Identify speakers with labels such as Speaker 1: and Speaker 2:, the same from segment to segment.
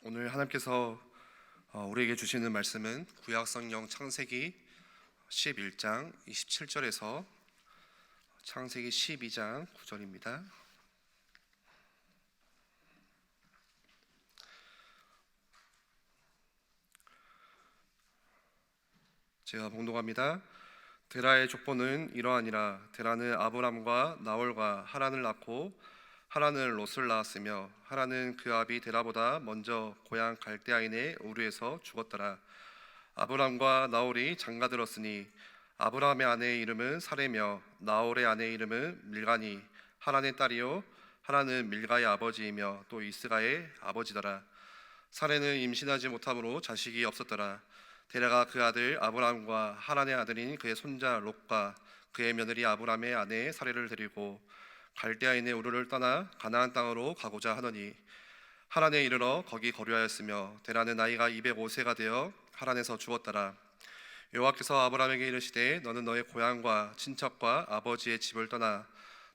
Speaker 1: 오늘 하나님께서 우리에게 주시는 말씀은 구약성경 창세기 11장 27절에서 창세기 12장 9절입니다. 제가 봉독합니다. 데라의 족보는 이러하니라. 데라는 아브람과 나홀과 하란을 낳고 하란은 롯을 낳았으며 하란은 그 아비 데라보다 먼저 고향 갈대아인의 우르에서 죽었더라. 아브람과 나홀이 장가들었으니 아브람의 아내의 이름은 사레며 나홀의 아내의 이름은 밀가니 하란의 딸이요 하란은 밀가의 아버지이며 또 이스가의 아버지더라. 사레는 임신하지 못함으로 자식이 없었더라. 데라가 그 아들 아브람과 하란의 아들인 그의 손자 롯과 그의 며느리 아브람의 아내 사레를 데리고 갈대아인의 우르를 떠나 가나안 땅으로 가고자 하더니 하란에 이르러 거기 거류하였으며 데라는 나이가 205세가 되어 하란에서 죽었더라. 여호와께서 아브람에게 이르시되 너는 너의 고향과 친척과 아버지의 집을 떠나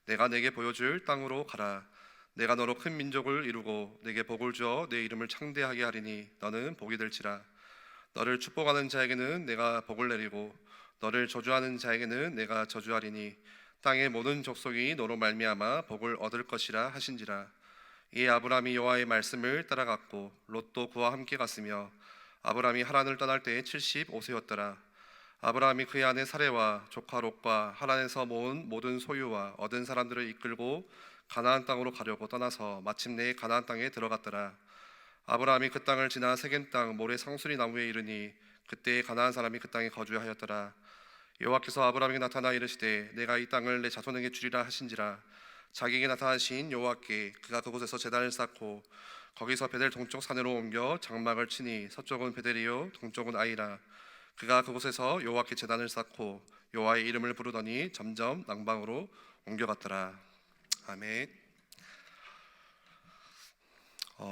Speaker 1: 내가 내게 보여줄 땅으로 가라. 내가 너로 큰 민족을 이루고 내게 복을 주어 내 이름을 창대하게 하리니 너는 복이 될지라. 너를 축복하는 자에게는 내가 복을 내리고 너를 저주하는 자에게는 내가 저주하리니 땅의 모든 족속이 너로 말미암아 복을 얻을 것이라 하신지라. 이에 아브람이 여호와의 말씀을 따라갔고 롯도 그와 함께 갔으며 아브람이 하란을 떠날 때에 75세였더라. 아브람이 그의 아내 사레와 조카 롯과 하란에서 모은 모든 소유와 얻은 사람들을 이끌고 가나안 땅으로 가려고 떠나서 마침내 가나안 땅에 들어갔더라. 아브람이 그 땅을 지나 세겜 땅 모래 상수리 나무에 이르니 그때 가나안 사람이 그 땅에 거주하였더라. 여호와께서 아브람에게 나타나 이르시되 내가 이 땅을 내 자손에게 주리라 하신지라. 자기에게 나타나신 여호와께 그가 그곳에서 제단을 쌓고 거기서 베델 동쪽 산으로 옮겨 장막을 치니 서쪽은 베델이요 동쪽은 아이라. 그가 그곳에서 여호와께 제단을 쌓고 여호와의 이름을 부르더니 점점 남방으로 옮겨갔더라. 아멘.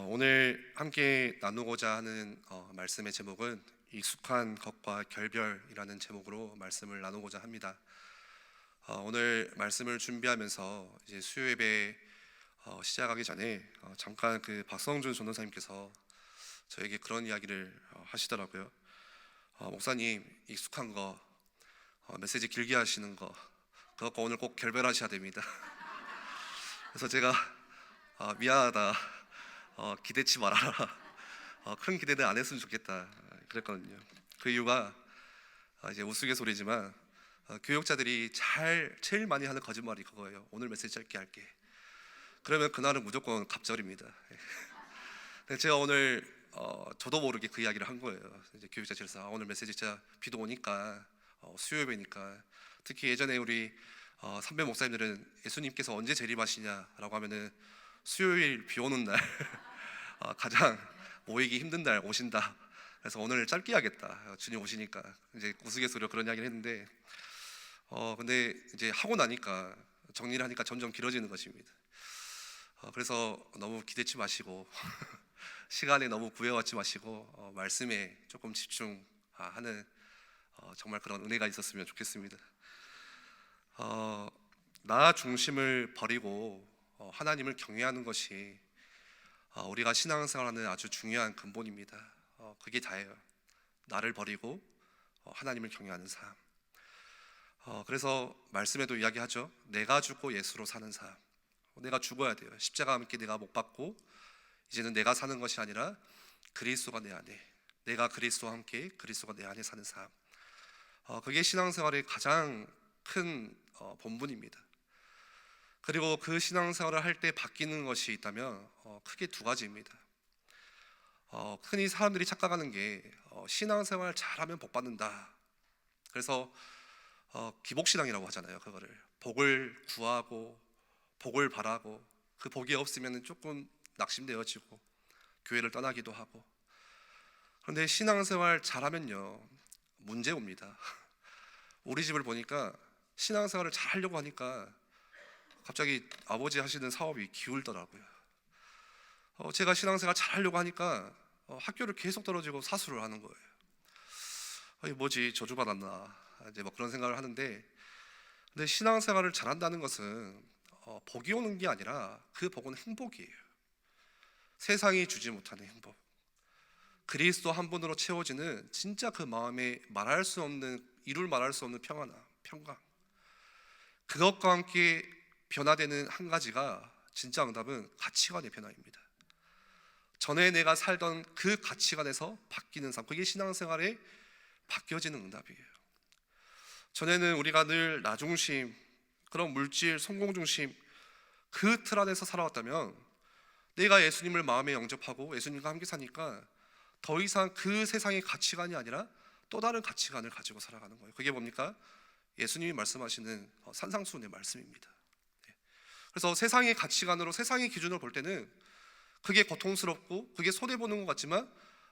Speaker 1: 오늘 함께 나누고자 하는 말씀의 제목은 익숙한 것과 결별이라는 제목으로 말씀을 나누고자 합니다. 오늘 말씀을 준비하면서 이제 수요 예배 시작하기 전에 잠깐 그 박성준 전도사님께서 저에게 그런 이야기를 하시더라고요. 목사님, 익숙한 거 메시지 길게 하시는 거 그것과 오늘 꼭 결별하셔야 됩니다. 그래서 제가 미안하다, 기대치 말아라, 큰 기대는 안 했으면 좋겠다 그랬거든요. 그 이유가 이제 우스갯소리지만 교육자들이 제일 많이 하는 거짓말이 그거예요. 오늘 메시지 짧게 할게. 그러면 그날은 무조건 갑절입니다. 제가 오늘 저도 모르게 그 이야기를 한 거예요. 이제 교육자실에서 오늘 메시지 진짜 비도 오니까 수요 예배니까 특히 예전에 우리 선배 목사님들은 예수님께서 언제 재림하시냐라고 하면은 수요일 비 오는 날 가장 모이기 힘든 날 오신다. 그래서 오늘 짧게 하겠다. 주님 오시니까 이제 우스갯소리로 그런 이야기를 했는데 근데 이제 하고 나니까 정리를 하니까 점점 길어지는 것입니다. 그래서 너무 기대치 마시고 시간에 너무 구애받지 마시고 말씀에 조금 집중하는 정말 그런 은혜가 있었으면 좋겠습니다. 나 중심을 버리고 하나님을 경외하는 것이 우리가 신앙생활하는 아주 중요한 근본입니다. 그게 다예요. 나를 버리고 하나님을 경외하는 삶. 그래서 말씀에도 이야기하죠. 내가 죽고 예수로 사는 삶. 내가 죽어야 돼요. 십자가와 함께 내가 못 박고 이제는 내가 사는 것이 아니라 그리스도가 내 안에, 내가 그리스도와 함께 그리스도가 내 안에 사는 삶. 그게 신앙생활의 가장 큰 본분입니다. 그리고 그 신앙생활을 할 때 바뀌는 것이 있다면 크게 두 가지입니다. 흔히 사람들이 착각하는 게 신앙생활 잘하면 복 받는다. 그래서 기복신앙이라고 하잖아요. 그거를 복을 구하고 복을 바라고 그 복이 없으면 조금 낙심되어지고 교회를 떠나기도 하고. 그런데 신앙생활 잘하면요 문제 옵니다. 우리 집을 보니까 신앙생활을 잘 하려고 하니까 갑자기 아버지 하시는 사업이 기울더라고요. 제가 신앙생활 잘 하려고 하니까 학교를 계속 떨어지고 사수를 하는 거예요. 뭐지, 저주받았나 이제 뭐 그런 생각을 하는데, 근데 신앙생활을 잘한다는 것은 복이 오는 게 아니라 그 복은 행복이에요. 세상이 주지 못하는 행복, 그리스도 한 분으로 채워지는 진짜 그 마음에 말할 수 없는, 이룰 말할 수 없는 평강, 그것과 함께 변화되는 한 가지가, 진짜 응답은 가치관의 변화입니다. 전에 내가 살던 그 가치관에서 바뀌는 삶, 그게 신앙생활에 바뀌어지는 응답이에요. 전에는 우리가 늘 나 중심, 그런 물질, 성공 중심, 그 틀 안에서 살아왔다면, 내가 예수님을 마음에 영접하고 예수님과 함께 사니까 더 이상 그 세상의 가치관이 아니라 또 다른 가치관을 가지고 살아가는 거예요. 그게 뭡니까? 예수님이 말씀하시는 산상수훈의 말씀입니다. 그래서 세상의 가치관으로, 세상의 기준으로 볼 때는 그게 고통스럽고 그게 손해보는 것 같지만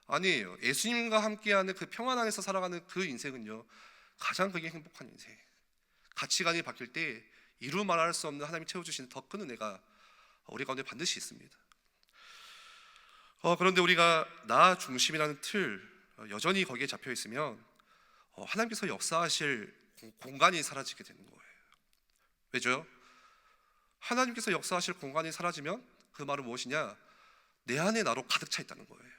Speaker 1: 아니에요. 예수님과 함께하는 그 평안 안에서 살아가는 그 인생은요, 가장 그게 행복한 인생. 가치관이 바뀔 때 이루 말할 수 없는 하나님이 채워주시는 더 큰 은혜가 우리 가운데 반드시 있습니다. 그런데 우리가 나 중심이라는 틀, 여전히 거기에 잡혀 있으면 하나님께서 역사하실 공간이 사라지게 되는 거예요. 왜죠? 하나님께서 역사하실 공간이 사라지면 그 말은 무엇이냐? 내 안에 나로 가득 차 있다는 거예요.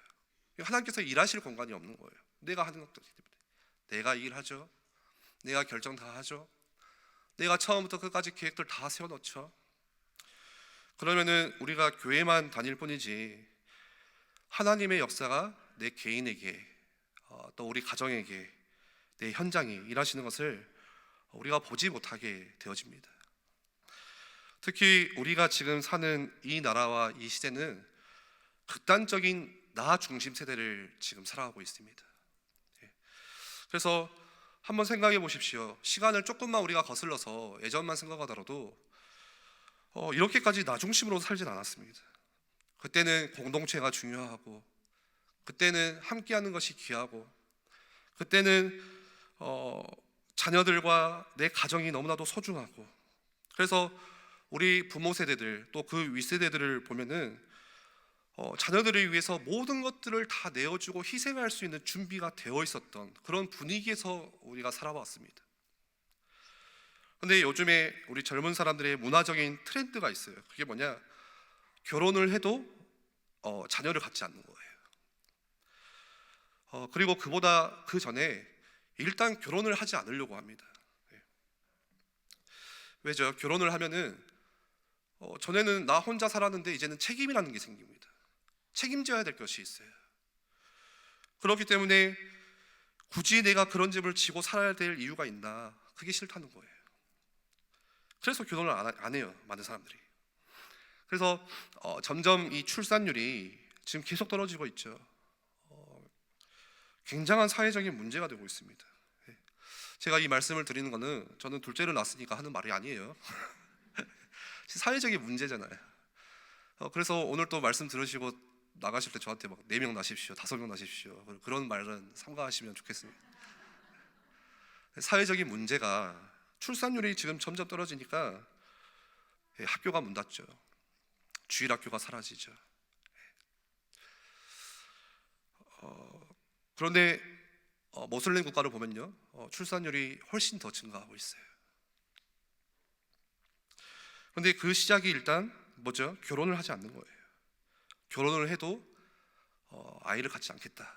Speaker 1: 하나님께서 일하실 공간이 없는 거예요. 내가 하는 것들 때문에. 내가 일하죠. 내가 결정 다 하죠. 내가 처음부터 끝까지 계획들 다 세워놓죠. 그러면은 우리가 교회만 다닐 뿐이지 하나님의 역사가 내 개인에게, 또 우리 가정에게, 내 현장에 일하시는 것을 우리가 보지 못하게 되어집니다. 특히 우리가 지금 사는 이 나라와 이 시대는 극단적인 나 중심 세대를 지금 살아가고 있습니다. 그래서 한번 생각해 보십시오. 시간을 조금만 우리가 거슬러서 예전만 생각하더라도 이렇게까지 나 중심으로 살진 않았습니다. 그때는 공동체가 중요하고, 그때는 함께하는 것이 귀하고, 그때는 자녀들과 내 가정이 너무나도 소중하고, 그래서 우리 부모 세대들 또 그 윗세대들을 보면은 자녀들을 위해서 모든 것들을 다 내어주고 희생할 수 있는 준비가 되어 있었던 그런 분위기에서 우리가 살아왔습니다. 그런데 요즘에 우리 젊은 사람들의 문화적인 트렌드가 있어요. 그게 뭐냐? 결혼을 해도 자녀를 갖지 않는 거예요. 그리고 그보다 그 전에 일단 결혼을 하지 않으려고 합니다. 왜죠? 결혼을 하면은 전에는 나 혼자 살았는데 이제는 책임이라는 게 생깁니다. 책임져야 될 것이 있어요. 그렇기 때문에 굳이 내가 그런 짐을 지고 살아야 될 이유가 있나? 그게 싫다는 거예요. 그래서 결혼을 안 해요, 많은 사람들이. 그래서 점점 이 출산율이 지금 계속 떨어지고 있죠. 굉장한 사회적인 문제가 되고 있습니다. 제가 이 말씀을 드리는 거는 저는 둘째를 낳았으니까 하는 말이 아니에요. 사회적인 문제잖아요. 그래서 오늘 또 말씀 들으시고 나가실 때 저한테 막 4명 낳으십시오, 5명 낳으십시오, 그런 말은 삼가하시면 좋겠습니다. 사회적인 문제가, 출산율이 지금 점점 떨어지니까 학교가 문 닫죠. 주일학교가 사라지죠. 그런데 모슬림 국가를 보면요, 출산율이 훨씬 더 증가하고 있어요. 그런데 그 시작이 일단 뭐죠? 결혼을 하지 않는 거예요. 결혼을 해도 아이를 갖지 않겠다.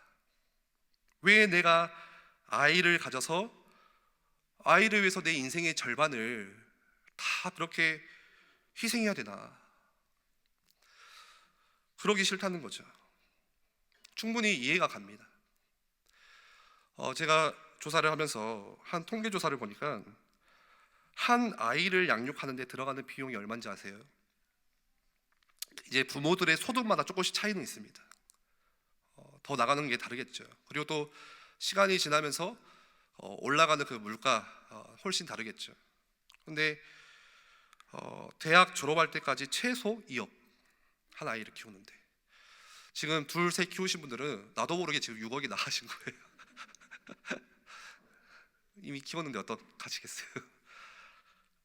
Speaker 1: 왜 내가 아이를 가져서 아이를 위해서 내 인생의 절반을 다 그렇게 희생해야 되나? 그러기 싫다는 거죠. 충분히 이해가 갑니다. 제가 조사를 하면서 한 통계 조사를 보니까 한 아이를 양육하는 데 들어가는 비용이 얼마인지 아세요? 이제 부모들의 소득마다 조금씩 차이는 있습니다. 더 나가는 게 다르겠죠. 그리고 또 시간이 지나면서 올라가는 그 물가 훨씬 다르겠죠. 근데 대학 졸업할 때까지 최소 2억, 한 아이를 키우는데, 지금 둘, 셋 키우신 분들은 나도 모르게 지금 6억이 나가신 거예요. 이미 키웠는데 어떡하시겠어요?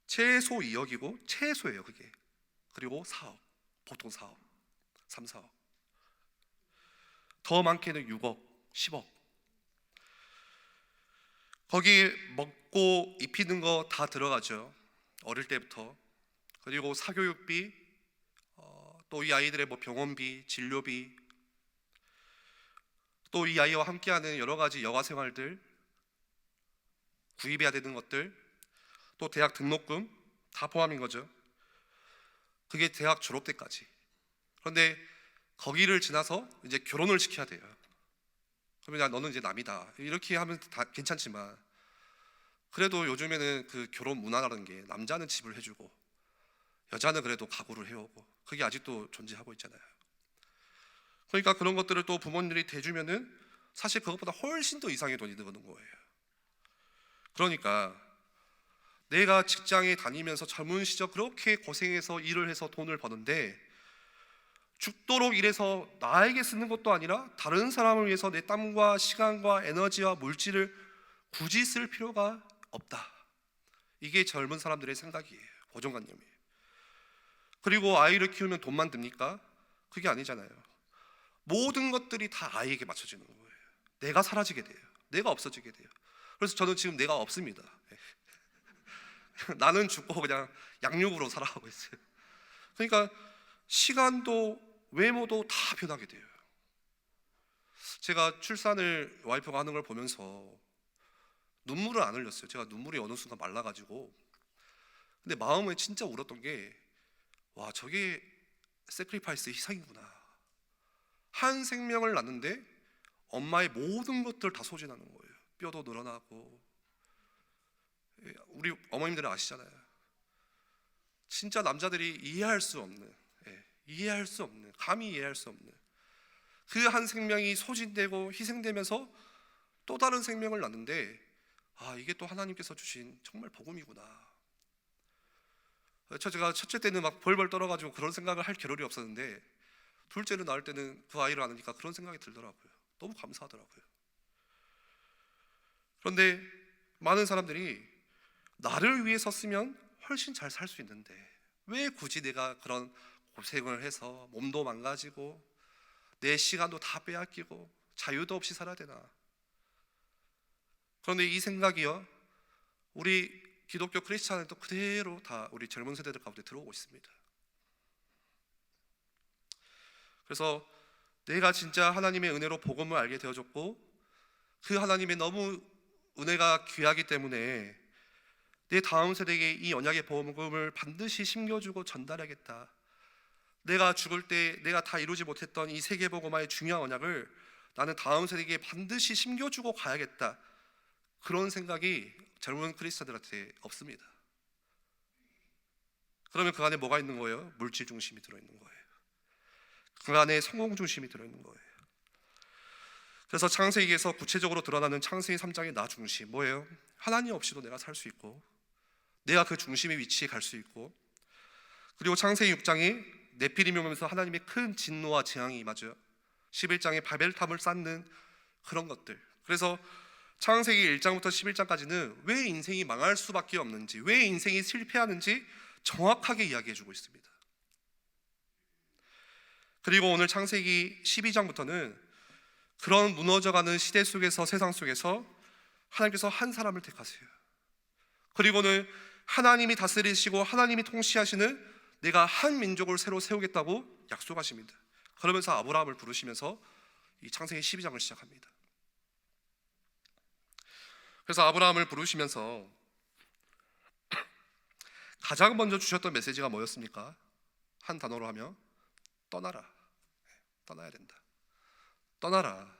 Speaker 1: 최소 2억이고, 최소예요 그게. 그리고 4억, 보통 4억, 3, 4억. 더 많게는 6억, 10억. 거기 먹고 입히는 거 다 들어가죠, 어릴 때부터. 그리고 사교육비, 또 이 아이들의 뭐 병원비, 진료비, 또 이 아이와 함께하는 여러 가지 여가 생활들, 구입해야 되는 것들, 또 대학 등록금 다 포함인 거죠. 그게 대학 졸업 때까지. 그런데 거기를 지나서 이제 결혼을 시켜야 돼요. 그러면 야, 너는 이제 남이다 이렇게 하면 다 괜찮지만, 그래도 요즘에는 그 결혼 문화라는 게 남자는 집을 해주고 여자는 그래도 가구를 해오고, 그게 아직도 존재하고 있잖아요. 그러니까 그런 것들을 또 부모님들이 대주면은 사실 그것보다 훨씬 더 이상의 돈이 드는 거예요. 그러니까 내가 직장에 다니면서 젊은 시절 그렇게 고생해서 일을 해서 돈을 버는데 죽도록 일해서 나에게 쓰는 것도 아니라 다른 사람을 위해서 내 땀과 시간과 에너지와 물질을 굳이 쓸 필요가 없다. 이게 젊은 사람들의 생각이에요. 고정관념이에요. 그리고 아이를 키우면 돈만 듭니까? 그게 아니잖아요. 모든 것들이 다 아이에게 맞춰지는 거예요. 내가 사라지게 돼요. 내가 없어지게 돼요. 그래서 저는 지금 내가 없습니다. 나는 죽고 그냥 양육으로 살아가고 있어요. 그러니까 시간도 외모도 다 변하게 돼요. 제가 출산을 와이프가 하는 걸 보면서 눈물을 안 흘렸어요. 제가 눈물이 어느 순간 말라가지고. 근데 마음에 진짜 울었던 게, 와, 저게 세크리파이스의 희생이구나. 한 생명을 낳는데 엄마의 모든 것들 다 소진하는 거예요. 뼈도 늘어나고. 우리 어머님들은 아시잖아요. 진짜 남자들이 이해할 수 없는, 이해할 수 없는, 감히 이해할 수 없는 그 한 생명이 소진되고 희생되면서 또 다른 생명을 낳는데, 아, 이게 또 하나님께서 주신 정말 복음이구나. 제가 첫째 때는 막 벌벌 떨어가지고 그런 생각을 할 겨를이 없었는데, 둘째를 낳을 때는 그 아이를 안으니까 그런 생각이 들더라고요. 너무 감사하더라고요. 그런데 많은 사람들이 나를 위해 섰으면 훨씬 잘 살 수 있는데 왜 굳이 내가 그런 고생을 해서 몸도 망가지고 내 시간도 다 빼앗기고 자유도 없이 살아야 되나? 그런데 이 생각이요, 우리 기독교 크리스찬에도 그대로 다 우리 젊은 세대들 가운데 들어오고 있습니다. 그래서 내가 진짜 하나님의 은혜로 복음을 알게 되어졌고, 그 하나님의 너무 은혜가 귀하기 때문에 내 다음 세대에게 이 언약의 복음을 반드시 심겨주고 전달하겠다. 내가 죽을 때 내가 다 이루지 못했던 이 세계복음화의 중요한 언약을 나는 다음 세대에게 반드시 심겨주고 가야겠다. 그런 생각이 젊은 크리스찬들한테 없습니다. 그러면 그 안에 뭐가 있는 거예요? 물질 중심이 들어있는 거예요. 그 안에 성공 중심이 들어있는 거예요. 그래서 창세기에서 구체적으로 드러나는 창세기 3장의 나 중심 뭐예요? 하나님 없이도 내가 살 수 있고, 내가 그 중심의 위치에 갈 수 있고, 그리고 창세기 6장이 네피림이 오면서 하나님의 큰 진노와 재앙이 임하죠. 11장에 바벨탑을 쌓는 그런 것들. 그래서 창세기 1장부터 11장까지는 왜 인생이 망할 수밖에 없는지, 왜 인생이 실패하는지 정확하게 이야기해주고 있습니다. 그리고 오늘 창세기 12장부터는 그런 무너져가는 시대 속에서, 세상 속에서 하나님께서 한 사람을 택하세요. 그리고는 하나님이 다스리시고 하나님이 통치하시는 내가 한 민족을 새로 세우겠다고 약속하십니다. 그러면서 아브라함을 부르시면서 이 창세기 12장을 시작합니다. 그래서 아브라함을 부르시면서 가장 먼저 주셨던 메시지가 뭐였습니까? 한 단어로 하면 떠나라. 떠나야 된다. 떠나라.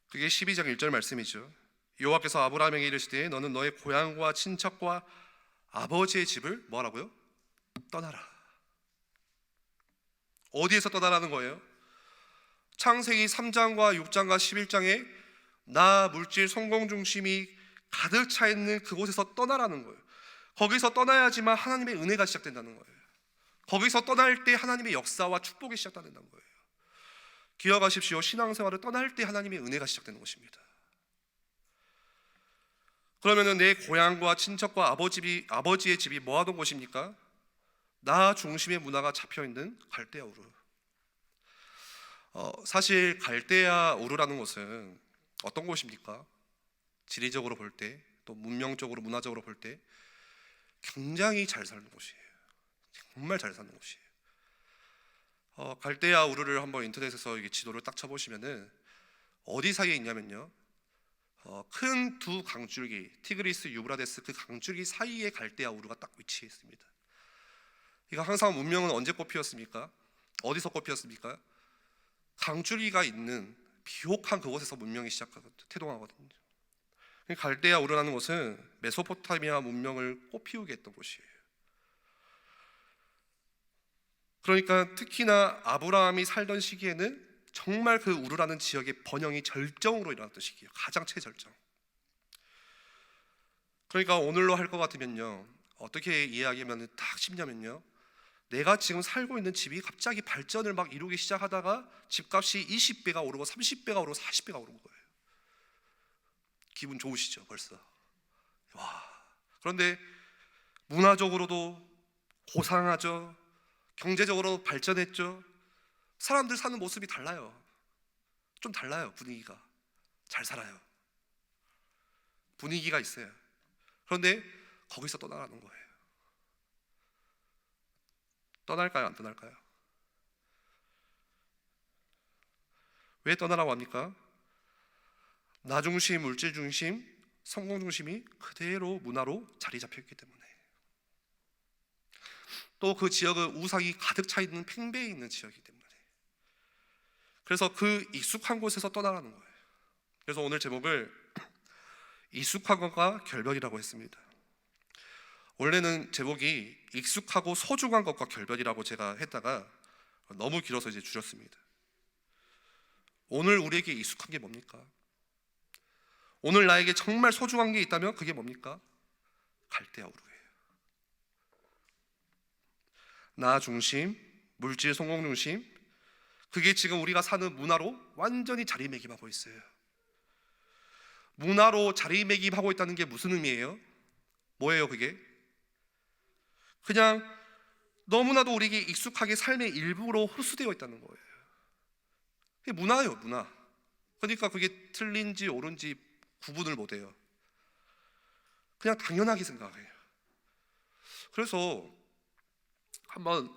Speaker 1: 그게 12장 1절 말씀이죠. 여호와께서 아브라함에게 이르시되 너는 너의 고향과 친척과 아버지의 집을 뭐하라고요? 떠나라. 어디에서 떠나라는 거예요? 창세기 3장과 6장과 11장에 나 물질 성공 중심이 가득 차 있는 그곳에서 떠나라는 거예요. 거기서 떠나야지만 하나님의 은혜가 시작된다는 거예요. 거기서 떠날 때 하나님의 역사와 축복이 시작된다는 거예요. 기억하십시오. 신앙생활을 떠날 때 하나님의 은혜가 시작되는 것입니다. 그러면은 내 고향과 친척과 아버지의 집이 뭐 하던 곳입니까? 나 중심의 문화가 잡혀있는 갈대아 우르. 사실 갈대아 우르라는 곳은 어떤 곳입니까? 지리적으로 볼 때, 또 문명적으로, 문화적으로 볼 때 굉장히 잘 사는 곳이에요. 정말 잘 사는 곳이에요. 갈대아 우르를 한번 인터넷에서 이게 지도를 딱 쳐보시면은 어디 사이에 있냐면요, 큰 두 강줄기 티그리스 유브라데스 그 강줄기 사이에 갈대아 우르가 딱 위치해 있습니다. 그러니까 항상 문명은 언제 꽃피었습니까? 어디서 꽃피었습니까? 강줄기가 있는 비옥한 그곳에서 문명이 시작하거든요. 태동하거든요. 갈대아 우르라는 곳은 메소포타미아 문명을 꽃피우게 했던 곳이에요. 그러니까 특히나 아브라함이 살던 시기에는 정말 그 우르라는 지역의 번영이 절정으로 일어났던 시기예요. 가장 최절정. 그러니까 오늘로 할 것 같으면요, 어떻게 이야기하면 딱 쉽냐면요, 내가 지금 살고 있는 집이 갑자기 발전을 막 이루기 시작하다가 집값이 20배가 오르고 30배가 오르고 40배가 오른 거예요. 기분 좋으시죠 벌써? 와. 그런데 문화적으로도 고상하죠. 경제적으로 발전했죠. 사람들 사는 모습이 달라요. 좀 달라요. 분위기가 잘 살아요. 분위기가 있어요. 그런데 거기서 떠나가는 거예요. 떠날까요? 안 떠날까요? 왜 떠나라고 합니까? 나 중심, 물질 중심, 성공 중심이 그대로 문화로 자리 잡혀있기 때문에. 또 그 지역은 우상이 가득 차 있는 팽배해 있는 지역이기 때문에. 그래서 그 익숙한 곳에서 떠나가는 거예요. 그래서 오늘 제목을 익숙한 것과 결별이라고 했습니다. 원래는 제목이 익숙하고 소중한 것과 결별이라고 제가 했다가 너무 길어서 이제 줄였습니다. 오늘 우리에게 익숙한 게 뭡니까? 오늘 나에게 정말 소중한 게 있다면 그게 뭡니까? 갈대아 우르예요. 나 중심, 물질 성공 중심, 그게 지금 우리가 사는 문화로 완전히 자리매김하고 있어요. 문화로 자리매김하고 있다는 게 무슨 의미예요? 뭐예요 그게? 그냥 너무나도 우리에게 익숙하게 삶의 일부로 흡수되어 있다는 거예요. 그게 문화예요, 문화. 그러니까 그게 틀린지 옳은지 구분을 못해요. 그냥 당연하게 생각해요. 그래서 한번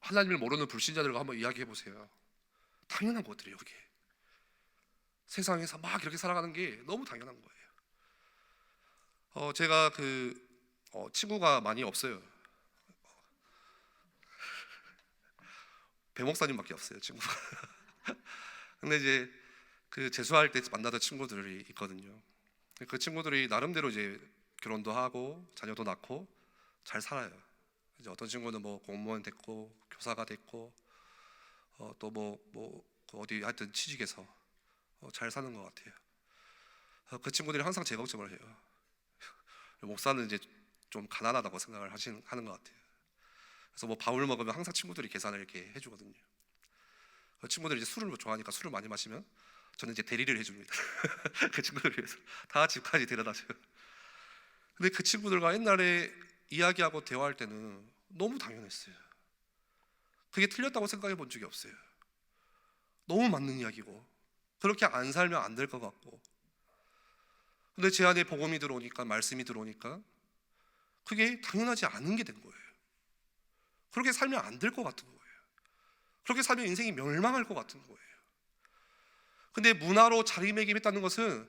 Speaker 1: 하나님을 모르는 불신자들과 한번 이야기해 보세요. 당연한 것들이에요, 그게. 세상에서 막 이렇게 살아가는 게 너무 당연한 거예요. 제가 친구가 많이 없어요. 배 목사님밖에 없어요, 친구가. 근데 이제 그 재수할 때 만나던 친구들이 있거든요. 그 친구들이 나름대로 이제 결혼도 하고 자녀도 낳고 잘 살아요. 이제 어떤 친구는 뭐 공무원 됐고 교사가 됐고 또 어디 하여튼 취직해서 잘 사는 것 같아요. 그 친구들이 항상 제 걱정을 해요. 목사는 이제 좀 가난하다고 생각을 하는 것 같아요. 그래서 뭐 밥을 먹으면 항상 친구들이 계산을 이렇게 해주거든요. 그 친구들이 이제 술을 좋아하니까 술을 많이 마시면 저는 이제 대리를 해줍니다. 그 친구들 위해서 다 집까지 데려다줘요. 근데 그 친구들과 옛날에 이야기하고 대화할 때는 너무 당연했어요. 그게 틀렸다고 생각해 본 적이 없어요. 너무 맞는 이야기고 그렇게 안 살면 안 될 것 같고. 근데 제 안에 복음이 들어오니까, 말씀이 들어오니까 그게 당연하지 않은 게 된 거예요. 그렇게 살면 안 될 것 같은 거예요. 그렇게 살면 인생이 멸망할 것 같은 거예요. 근데 문화로 자리매김했다는 것은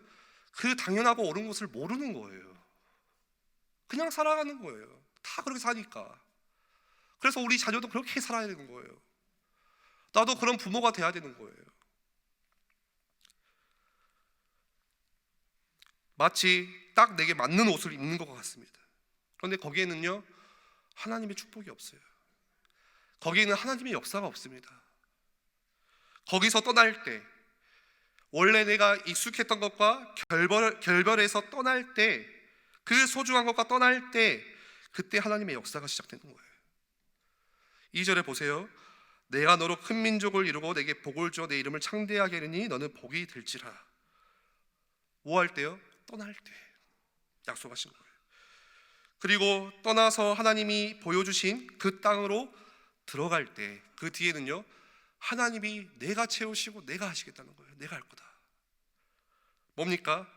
Speaker 1: 그 당연하고 옳은 것을 모르는 거예요. 그냥 살아가는 거예요. 다 그렇게 사니까. 그래서 우리 자녀도 그렇게 살아야 되는 거예요. 나도 그런 부모가 돼야 되는 거예요. 마치 딱 내게 맞는 옷을 입는 것 같습니다. 그런데 거기에는요, 하나님의 축복이 없어요. 거기에는 하나님의 역사가 없습니다. 거기서 떠날 때, 원래 내가 익숙했던 것과 결별해서 떠날 때, 그 소중한 것과 떠날 때, 그때 하나님의 역사가 시작되는 거예요. 2절에 보세요. 내가 너로 큰 민족을 이루고 내게 복을 주어 내 이름을 창대하게 하리니 너는 복이 될지라. 뭐 할 때요? 떠날 때 약속하신 거예요. 그리고 떠나서 하나님이 보여주신 그 땅으로 들어갈 때, 그 뒤에는요, 하나님이 내가 채우시고 내가 하시겠다는 거예요. 내가 할 거다. 뭡니까?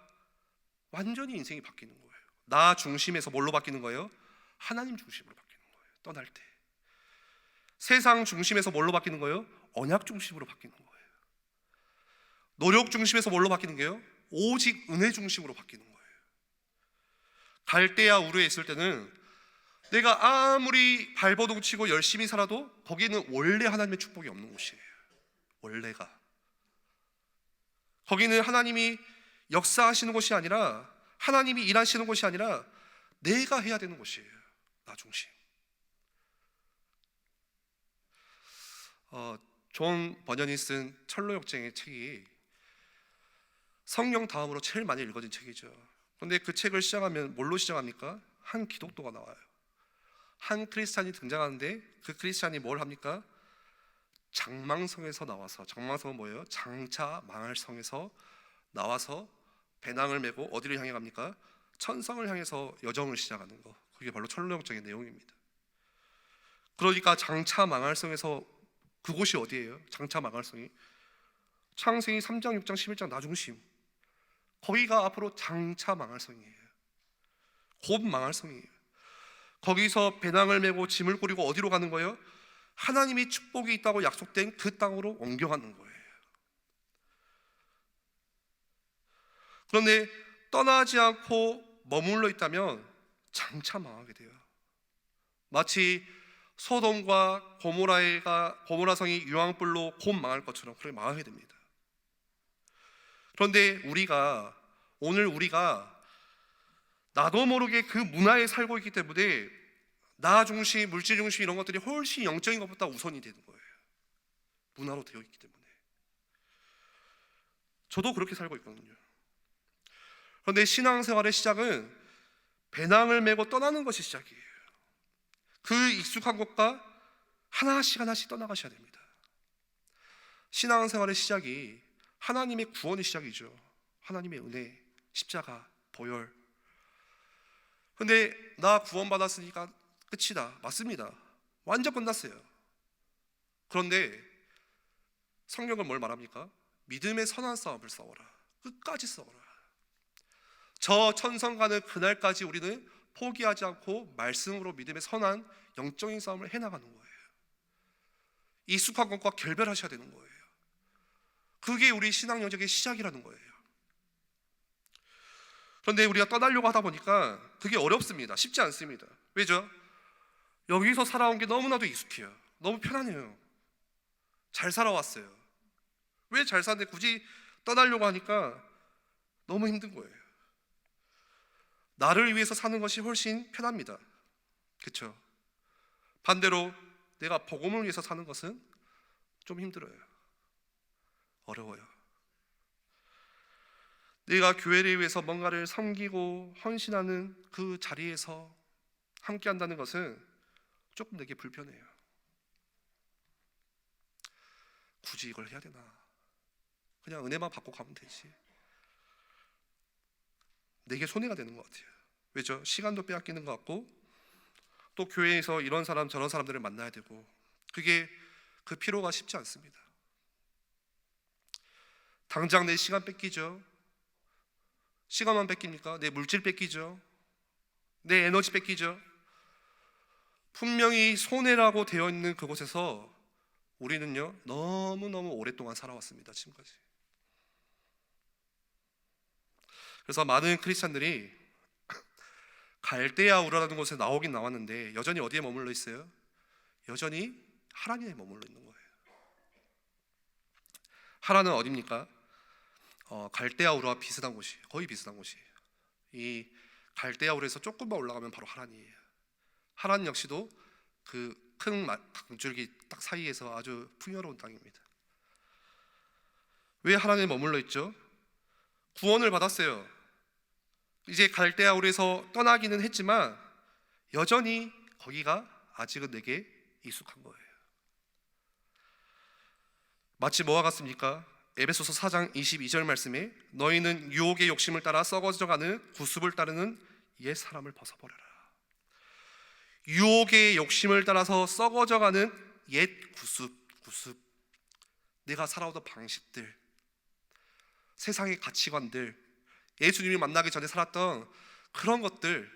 Speaker 1: 완전히 인생이 바뀌는 거예요. 나 중심에서 뭘로 바뀌는 거예요? 하나님 중심으로 바뀌는 거예요. 떠날 때. 세상 중심에서 뭘로 바뀌는 거예요? 언약 중심으로 바뀌는 거예요. 노력 중심에서 뭘로 바뀌는 거예요? 오직 은혜 중심으로 바뀌는 거예요. 갈대아 우르에 있을 때는 내가 아무리 발버둥 치고 열심히 살아도 거기는 원래 하나님의 축복이 없는 곳이에요. 원래가. 거기는 하나님이 역사하시는 곳이 아니라, 하나님이 일하시는 곳이 아니라 내가 해야 되는 곳이에요. 나 중심. 존 버년이 쓴 철로역정의 책이 성경 다음으로 제일 많이 읽어진 책이죠. 그런데 그 책을 시작하면 뭘로 시작합니까? 한 기독도가 나와요. 한 크리스찬이 등장하는데 그 크리스찬이 뭘 합니까? 장망성에서 나와서, 장망성은 뭐예요? 장차 망할 성에서 나와서 배낭을 메고 어디를 향해 갑니까? 천성을 향해서 여정을 시작하는 거. 그게 바로 철로역정의 내용입니다. 그러니까 장차 망할 성에서, 그곳이 어디예요? 장차 망할 성이 창세기 3장, 6장, 11장 나중심, 거기가 앞으로 장차 망할 성이에요. 곧 망할 성이에요. 거기서 배낭을 메고 짐을 꾸리고 어디로 가는 거예요? 하나님이 축복이 있다고 약속된 그 땅으로 옮겨가는 거예요. 그런데 떠나지 않고 머물러 있다면 장차 망하게 돼요. 마치 소돔과 고모라 성이 유황불로 곧 망할 것처럼 그렇게 망하게 됩니다. 그런데 오늘 우리가 나도 모르게 그 문화에 살고 있기 때문에 나 중심, 물질 중심 이런 것들이 훨씬 영적인 것보다 우선이 되는 거예요. 문화로 되어 있기 때문에. 저도 그렇게 살고 있거든요. 그런데 신앙생활의 시작은 배낭을 메고 떠나는 것이 시작이에요. 그 익숙한 곳과 하나씩 떠나가셔야 됩니다. 신앙생활의 시작이 하나님의 구원의 시작이죠. 하나님의 은혜, 십자가, 보혈. 근데 나 구원받았으니까 끝이다. 맞습니다. 완전 끝났어요. 그런데 성경은 뭘 말합니까? 믿음의 선한 싸움을 싸워라. 끝까지 싸워라. 저 천성 가는 그날까지 우리는 포기하지 않고 말씀으로 믿음의 선한 영적인 싸움을 해나가는 거예요. 익숙한 것과 결별하셔야 되는 거예요. 그게 우리 신앙 영적의 시작이라는 거예요. 그런데 우리가 떠나려고 하다 보니까 그게 어렵습니다. 쉽지 않습니다. 왜죠? 여기서 살아온 게 너무나도 익숙해요. 너무 편하네요. 잘 살아왔어요. 왜 잘 사는데 굳이 떠나려고 하니까 너무 힘든 거예요. 나를 위해서 사는 것이 훨씬 편합니다. 그렇죠? 반대로 내가 복음을 위해서 사는 것은 좀 힘들어요. 어려워요. 내가 교회를 위해서 뭔가를 섬기고 헌신하는 그 자리에서 함께 한다는 것은 조금 내게 불편해요. 굳이 이걸 해야 되나? 그냥 은혜만 받고 가면 되지. 내게 손해가 되는 것 같아요. 왜죠? 시간도 빼앗기는 것 같고, 또 교회에서 이런 사람 저런 사람들을 만나야 되고, 그게 그 피로가 쉽지 않습니다. 당장 내 시간 뺏기죠. 시간만 뺏깁니까? 내 물질 뺏기죠. 내 에너지 뺏기죠. 분명히 손해라고 되어 있는 그곳에서 우리는요 너무너무 오랫동안 살아왔습니다. 지금까지. 그래서 많은 크리스찬들이 갈대아 우르라는 곳에 나오긴 나왔는데 여전히 어디에 머물러 있어요? 여전히 하란에 머물러 있는 거예요. 하란은 어디입니까? 갈대아 우르와 비슷한 곳이에요. 거의 비슷한 곳이에요. 이 갈대아 우르에서 조금만 올라가면 바로 하란이에요. 하란 역시도 그 큰 강줄기 딱 사이에서 아주 풍요로운 땅입니다. 왜 하란에 머물러 있죠? 구원을 받았어요. 이제 갈대아 우르에서 떠나기는 했지만 여전히 거기가 아직은 내게 익숙한 거예요. 마치 뭐와 같습니까? 에베소서 4장 22절 말씀에 너희는 유혹의 욕심을 따라 썩어져가는 구습을 따르는 옛 사람을 벗어버려라. 유혹의 욕심을 따라서 썩어져가는 옛 구습. 내가 살아오던 방식들, 세상의 가치관들, 예수님을 만나기 전에 살았던 그런 것들,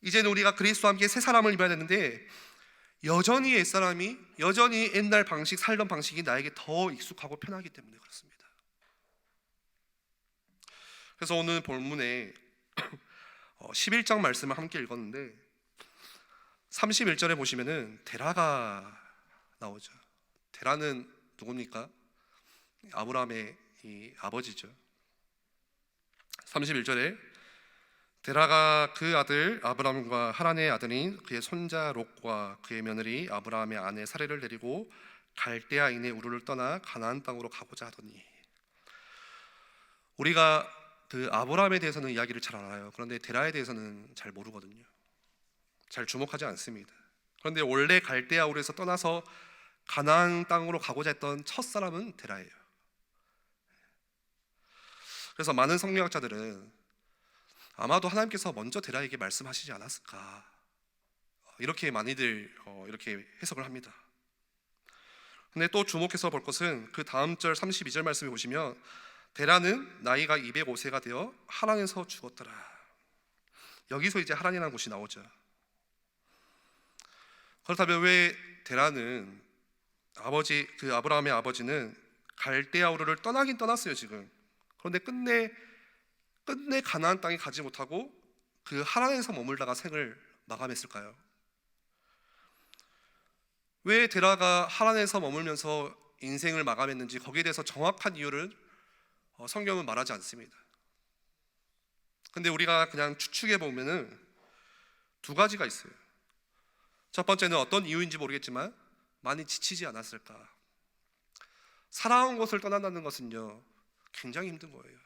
Speaker 1: 이제는 우리가 그리스도와 함께 새 사람을 입어야 되는데 여전히 옛사람이, 여전히 옛날 방식, 살던 방식이 나에게 더 익숙하고 편하기 때문에 그렇습니다. 그래서 오늘 본문에 11장 말씀을 함께 읽었는데 31절에 보시면은 데라가 나오죠. 데라는 누굽니까? 아브라함의 이 아버지죠. 31절에 데라가 그 아들 아브라함과 하란의 아들인 그의 손자 롯과 그의 며느리 아브라함의 아내 사레를 데리고 갈대아인의 우르를 떠나 가나안 땅으로 가고자 하더니, 우리가 그 아브라함에 대해서는 이야기를 잘 알아요. 그런데 데라에 대해서는 잘 모르거든요. 잘 주목하지 않습니다. 그런데 원래 갈대아 우르에서 떠나서 가나안 땅으로 가고자 했던 첫 사람은 데라예요. 그래서 많은 성경학자들은 아마도 하나님께서 먼저 데라에게 말씀하시지 않았을까, 이렇게 많이들 이렇게 해석을 합니다. 근데 또 주목해서 볼 것은 그 다음 절 32절 말씀에 보시면 데라는 나이가 205세가 되어 하란에서 죽었더라. 여기서 이제 하란이라는 곳이 나오죠. 그렇다면 왜 데라는 그 아브라함의 아버지는 갈대아 우르를 떠나긴 떠났어요 지금. 그런데 끝내 가나안 땅에 가지 못하고 그 하란에서 머물다가 생을 마감했을까요? 왜 데라가 하란에서 머물면서 인생을 마감했는지 거기에 대해서 정확한 이유를 성경은 말하지 않습니다. 근데 우리가 그냥 추측해 보면은 두 가지가 있어요. 첫 번째는 어떤 이유인지 모르겠지만 많이 지치지 않았을까. 살아온 곳을 떠난다는 것은요 굉장히 힘든 거예요.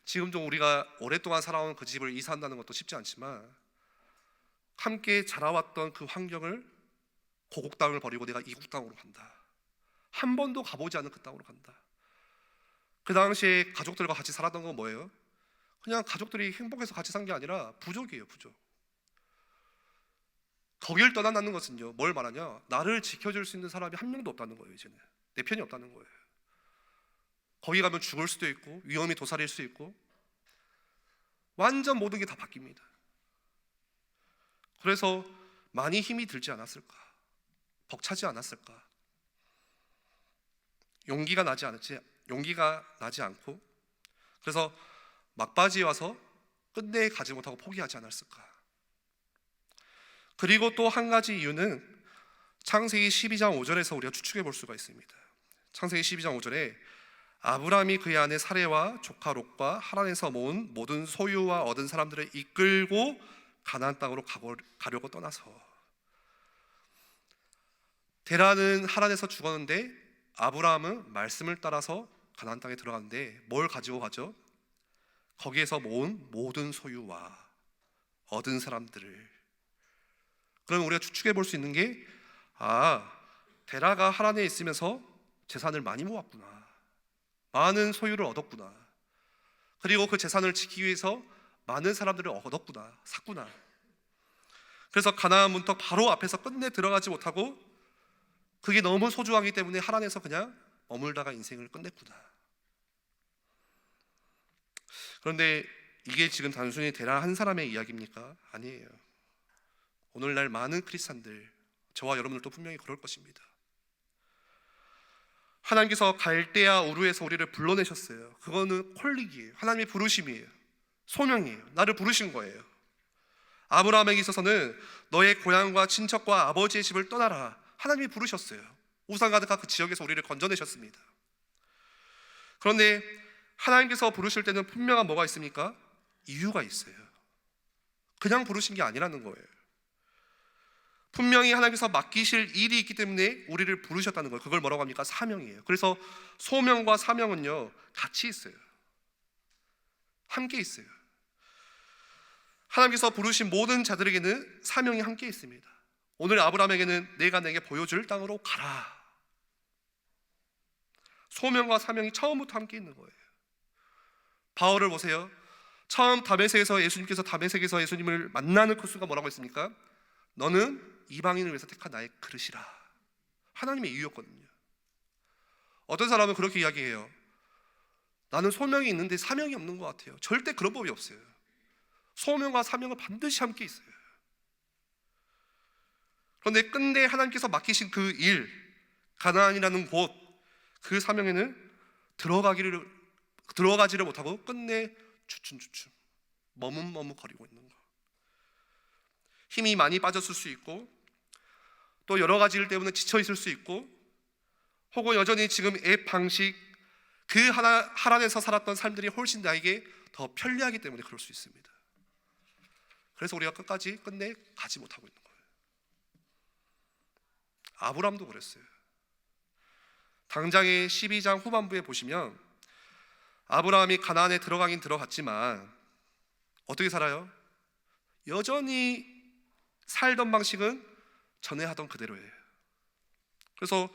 Speaker 1: 지금도 우리가 오랫동안 살아온 그 집을 이사한다는 것도 쉽지 않지만 함께 자라왔던 그 환경을, 고국 땅을 버리고 내가 이국 땅으로 간다, 한 번도 가보지 않은 그 땅으로 간다. 그 당시에 가족들과 같이 살았던 건 뭐예요? 그냥 가족들이 행복해서 같이 산 게 아니라 부족이에요, 부족. 거길 떠난다는 것은요 뭘 말하냐, 나를 지켜줄 수 있는 사람이 한 명도 없다는 거예요. 이제는 내 편이 없다는 거예요. 거기 가면 죽을 수도 있고 위험이 도사릴 수 있고 완전 모든 게 다 바뀝니다. 그래서 많이 힘이 들지 않았을까, 벅차지 않았을까, 용기가 나지 않고 그래서 막바지에 와서 끝내 가지 못하고 포기하지 않았을까. 그리고 또 한 가지 이유는 창세기 12장 5절에서 우리가 추측해 볼 수가 있습니다. 창세기 12장 5절에 아브라함이 그의 아내 사레와 조카 롯과 하란에서 모은 모든 소유와 얻은 사람들을 이끌고 가나안 땅으로 가려고 떠나서, 데라는 하란에서 죽었는데 아브라함은 말씀을 따라서 가나안 땅에 들어갔는데 뭘 가지고 가죠? 거기에서 모은 모든 소유와 얻은 사람들을. 그럼 우리가 추측해 볼 수 있는 게, 데라가 하란에 있으면서 재산을 많이 모았구나, 많은 소유를 얻었구나, 그리고 그 재산을 지키기 위해서 많은 사람들을 얻었구나, 샀구나. 그래서 가나안 문턱 바로 앞에서 끝내 들어가지 못하고 그게 너무 소중하기 때문에 하란에서 그냥 머물다가 인생을 끝냈구나. 그런데 이게 지금 단순히 데라 한 사람의 이야기입니까? 아니에요. 오늘날 많은 크리스찬들, 저와 여러분들도 분명히 그럴 것입니다. 하나님께서 갈대아 우르에서 우리를 불러내셨어요. 그거는 콜릭이에요. 하나님의 부르심이에요. 소명이에요. 나를 부르신 거예요. 아브라함에게 있어서는 너의 고향과 친척과 아버지의 집을 떠나라, 하나님이 부르셨어요. 우상 가득한 그 지역에서 우리를 건져내셨습니다. 그런데 하나님께서 부르실 때는 분명한 뭐가 있습니까? 이유가 있어요. 그냥 부르신 게 아니라는 거예요. 분명히 하나님께서 맡기실 일이 있기 때문에 우리를 부르셨다는 거예요. 그걸 뭐라고 합니까? 사명이에요. 그래서 소명과 사명은요 같이 있어요. 함께 있어요. 하나님께서 부르신 모든 자들에게는 사명이 함께 있습니다. 오늘 아브라함에게는 내가 내게 보여줄 땅으로 가라. 소명과 사명이 처음부터 함께 있는 거예요. 바울을 보세요. 처음 예수님께서 다메섹에서 예수님을 만나는 그 순간 뭐라고 했습니까? 너는 이방인을 위해서 택한 나의 그릇이라. 하나님의 이유였거든요. 어떤 사람은 그렇게 이야기해요. 나는 소명이 있는데 사명이 없는 것 같아요. 절대 그런 법이 없어요. 소명과 사명은 반드시 함께 있어요. 그런데 끝내 하나님께서 맡기신 그 일, 가나안이라는 곳, 그 사명에는 들어가지를 못하고 끝내 주춤주춤 머뭇머뭇거리고 있는 거. 힘이 많이 빠졌을 수 있고, 또 여러 가지 일 때문에 지쳐 있을 수 있고, 혹은 여전히 지금 앱 방식, 그 하란에서 살았던 삶들이 훨씬 나에게 더 편리하기 때문에 그럴 수 있습니다. 그래서 우리가 끝내 가지 못하고 있는 거예요. 아브람도 그랬어요. 당장의 12장 후반부에 보시면 아브라함이 가나안에 들어가긴 들어갔지만 어떻게 살아요? 여전히 살던 방식은 전에 하던 그대로예요. 그래서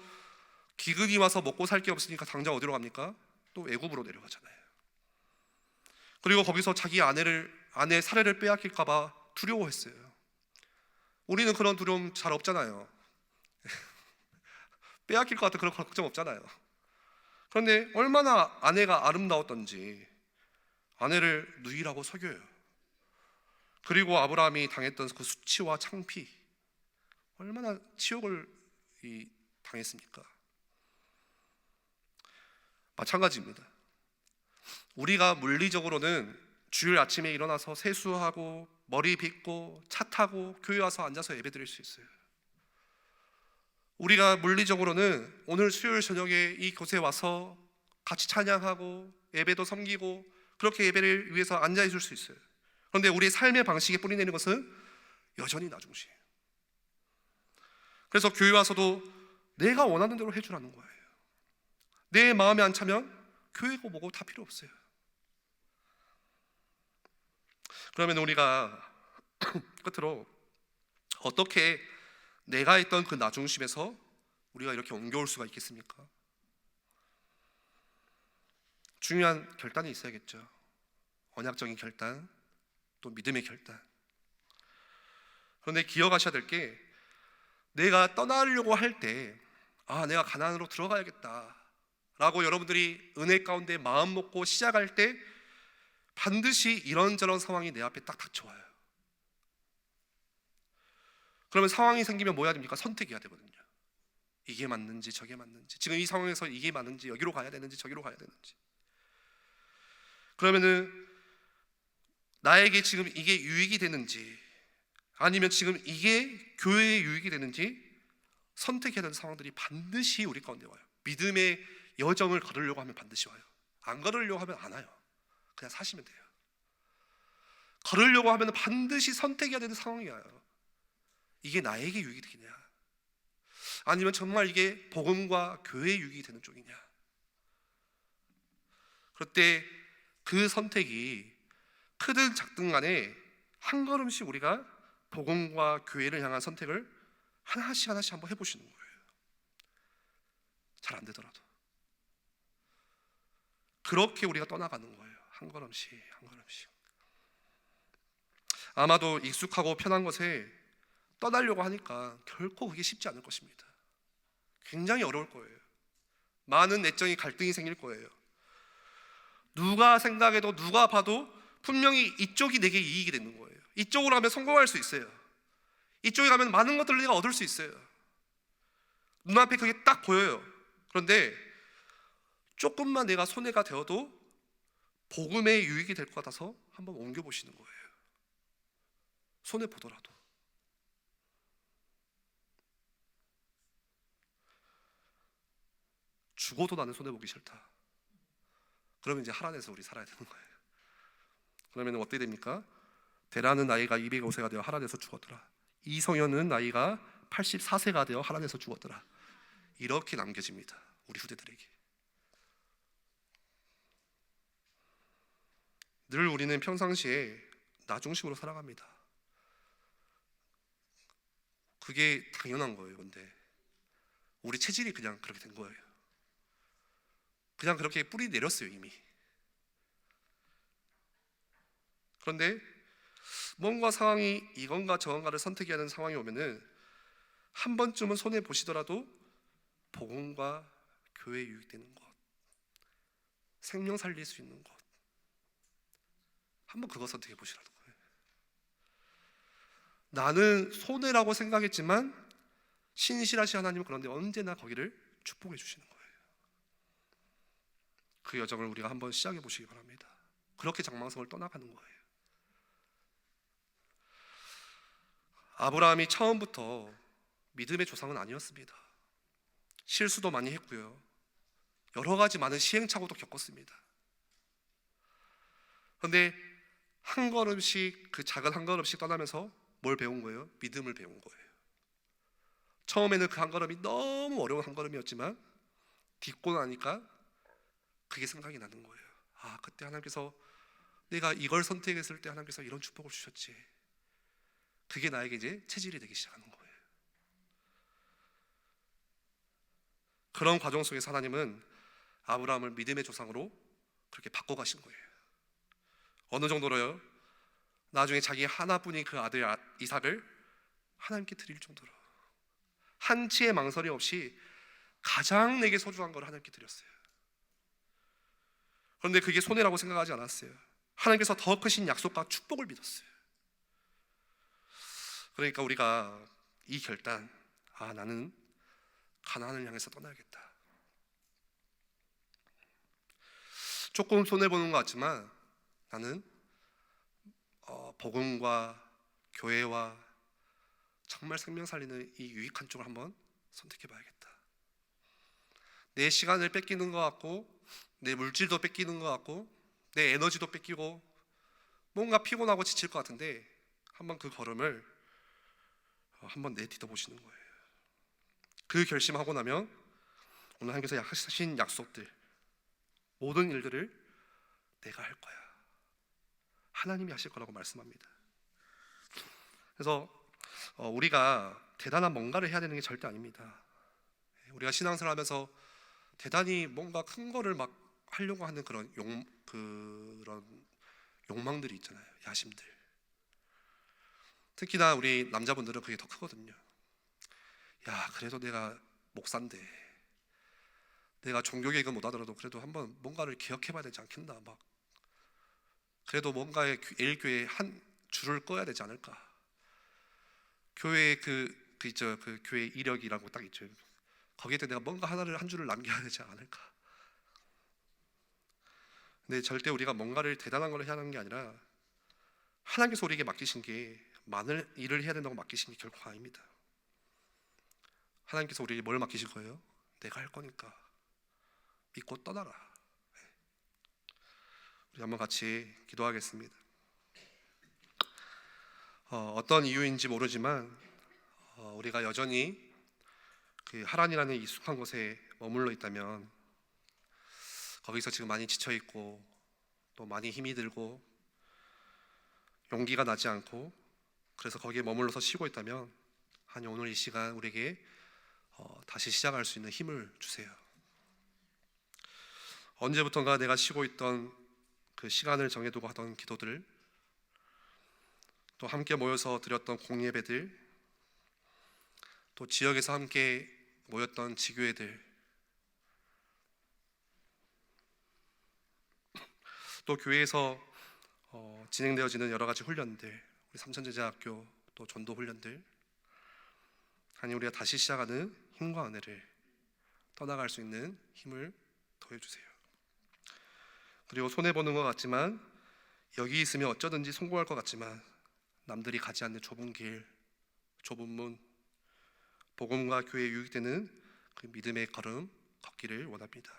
Speaker 1: 기근이 와서 먹고 살 게 없으니까 당장 어디로 갑니까? 또 애굽으로 내려가잖아요. 그리고 거기서 자기 아내 사례를 빼앗길까 봐 두려워했어요. 우리는 그런 두려움 잘 없잖아요. 빼앗길 것 같은 그런 걱정 없잖아요. 그런데 얼마나 아내가 아름다웠던지 아내를 누이라고 속여요. 그리고 아브라함이 당했던 그 수치와 창피, 얼마나 치욕을 당했습니까? 마찬가지입니다. 우리가 물리적으로는 주일 아침에 일어나서 세수하고 머리 빗고 차 타고 교회 와서 앉아서 예배드릴 수 있어요. 우리가 물리적으로는 오늘 수요일 저녁에 이곳에 와서 같이 찬양하고 예배도 섬기고 그렇게 예배를 위해서 앉아 있을 수 있어요. 그런데 우리의 삶의 방식에 뿌리내는 것은 여전히 나 중심. 그래서 교회 와서도 내가 원하는 대로 해주라는 거예요. 내 마음에 안 차면 교회고 뭐고 다 필요 없어요. 그러면 우리가 끝으로 어떻게 내가 있던 그 나 중심에서 우리가 이렇게 옮겨올 수가 있겠습니까? 중요한 결단이 있어야겠죠. 언약적인 결단, 또 믿음의 결단. 그런데 기억하셔야 될 게, 내가 떠나려고 할 때 내가 가나안으로 들어가야겠다 라고 여러분들이 은혜 가운데 마음 먹고 시작할 때 반드시 이런저런 상황이 내 앞에 딱 닥쳐와요. 그러면 상황이 생기면 뭐 해야 됩니까? 선택해야 되거든요. 이게 맞는지 저게 맞는지, 지금 이 상황에서 이게 맞는지, 여기로 가야 되는지 저기로 가야 되는지. 그러면은 나에게 지금 이게 유익이 되는지, 아니면 지금 이게 교회에 유익이 되는지 선택해야 되는 상황들이 반드시 우리 가운데 와요. 믿음의 여정을 걸으려고 하면 반드시 와요. 안 걸으려고 하면 안 와요. 그냥 사시면 돼요. 걸으려고 하면 반드시 선택해야 되는 상황이 와요. 이게 나에게 유익이 되느냐, 아니면 정말 이게 복음과 교회에 유익이 되는 쪽이냐. 그럴 때 그 선택이 크든 작든 간에 한 걸음씩 우리가 복음과 교회를 향한 선택을 하나씩 한번 해보시는 거예요. 잘 안 되더라도 그렇게 우리가 떠나가는 거예요. 한 걸음씩 한 걸음씩. 아마도 익숙하고 편한 것에 떠나려고 하니까 결코 그게 쉽지 않을 것입니다. 굉장히 어려울 거예요. 많은 내적인 갈등이 생길 거예요. 누가 생각해도 누가 봐도 분명히 이쪽이 내게 이익이 되는 거예요. 이쪽으로 하면 성공할 수 있어요. 이쪽에 가면 많은 것들을 내가 얻을 수 있어요. 눈앞에 그게 딱 보여요. 그런데 조금만 내가 손해가 되어도 복음의 유익이 될 것 같아서 한번 옮겨보시는 거예요. 손해보더라도. 죽어도 나는 손해보기 싫다. 그러면 이제 하란에서 우리 살아야 되는 거예요. 그러면 어떻게 됩니까? 데라는 나이가 205세가 되어 하란에서 죽었더라. 이성현은 나이가 84세가 되어 하란에서 죽었더라. 이렇게 남겨집니다. 우리 후대들에게. 늘 우리는 평상시에 나 중심으로 살아갑니다. 그게 당연한 거예요. 근데 우리 체질이 그냥 그렇게 된 거예요. 그냥 그렇게 뿌리 내렸어요, 이미. 그런데 뭔가 상황이 이건가 저건가를 선택해야 하는 상황이 오면은 한 번쯤은 손해 보시더라도 복음과 교회에 유익되는 것, 생명 살릴 수 있는 것, 한번 그거 선택해 보시라는 거예요. 나는 손해라고 생각했지만 신실하신 하나님은 그런데 언제나 거기를 축복해 주시는 거예요. 그 여정을 우리가 한번 시작해 보시기 바랍니다. 그렇게 장망성을 떠나가는 거예요. 아브라함이 처음부터 믿음의 조상은 아니었습니다. 실수도 많이 했고요. 여러 가지 많은 시행착오도 겪었습니다. 그런데 한 걸음씩, 그 작은 한 걸음씩 떠나면서 뭘 배운 거예요? 믿음을 배운 거예요. 처음에는 그 한 걸음이 너무 어려운 한 걸음이었지만 딛고 나니까 그게 생각이 나는 거예요. 아, 그때 하나님께서 내가 이걸 선택했을 때 하나님께서 이런 축복을 주셨지. 그게 나에게 이제 체질이 되기 시작하는 거예요. 그런 과정 속에서 하나님은 아브라함을 믿음의 조상으로 그렇게 바꿔가신 거예요. 어느 정도로요? 나중에 자기 하나뿐인 그 아들 이삭을 하나님께 드릴 정도로 한치의 망설임 없이 가장 내게 소중한 걸 하나님께 드렸어요. 그런데 그게 손해라고 생각하지 않았어요. 하나님께서 더 크신 약속과 축복을 믿었어요. 그러니까 우리가 이 결단, 나는 가나안을 향해서 떠나야겠다. 조금 손해보는 것 같지만 나는 복음과 교회와 정말 생명 살리는 이 유익한 쪽을 한번 선택해봐야겠다. 내 시간을 뺏기는 것 같고, 내 물질도 뺏기는 것 같고, 내 에너지도 뺏기고, 뭔가 피곤하고 지칠 것 같은데 한번 그 걸음을 한번 내딛어 보시는 거예요. 그 결심하고 나면 오늘 하나님께서 하신 약속들, 모든 일들을 내가 할 거야, 하나님이 하실 거라고 말씀합니다. 그래서 우리가 대단한 뭔가를 해야 되는 게 절대 아닙니다. 우리가 신앙생활 하면서 대단히 뭔가 큰 거를 막 하려고 하는 그런 욕망들이 있잖아요. 야심들. 특히나 우리 남자분들은 그게 더 크거든요. 야, 그래도 내가 목사인데, 내가 종교개혁은 못 하더라도 그래도 한번 뭔가를 기억해봐야 되지 않겠나, 막 그래도 뭔가의 L교회 한 줄을 꺼야 되지 않을까. 교회의 그 교회 이력이라고 딱 있죠. 거기에 내가 뭔가 한 줄을 남겨야 되지 않을까. 근데 절대 우리가 뭔가를 대단한 걸 해야 하는 게 아니라 하나님께서 우리에게 맡기신 게 많은 일을 해야 된다고 맡기신 게 결코 아닙니다. 하나님께서 우리에게 뭘 맡기실 거예요? 내가 할 거니까 믿고 떠나라. 우리 한번 같이 기도하겠습니다. 어떤 이유인지 모르지만 우리가 여전히 그 하란이라는 익숙한 곳에 머물러 있다면, 거기서 지금 많이 지쳐 있고 또 많이 힘이 들고 용기가 나지 않고, 그래서 거기에 머물러서 쉬고 있다면 하나님 오늘 이 시간 우리에게 다시 시작할 수 있는 힘을 주세요. 언제부턴가 내가 쉬고 있던 그 시간을 정해두고 하던 기도들, 또 함께 모여서 드렸던 공예배들, 또 지역에서 함께 모였던 지교회들, 또 교회에서 진행되어지는 여러 가지 훈련들, 우리 삼천제자학교 또 전도 훈련들, 하나님 우리가 다시 시작하는 힘과 은혜를, 떠나갈 수 있는 힘을 더해주세요. 그리고 손해보는 것 같지만, 여기 있으면 어쩌든지 성공할 것 같지만 남들이 가지 않는 좁은 길, 좁은 문, 복음과 교회에 유익되는 그 믿음의 걸음 걷기를 원합니다.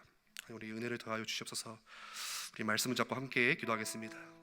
Speaker 1: 우리 은혜를 더하여 주시옵소서. 우리 말씀을 잡고 함께 기도하겠습니다.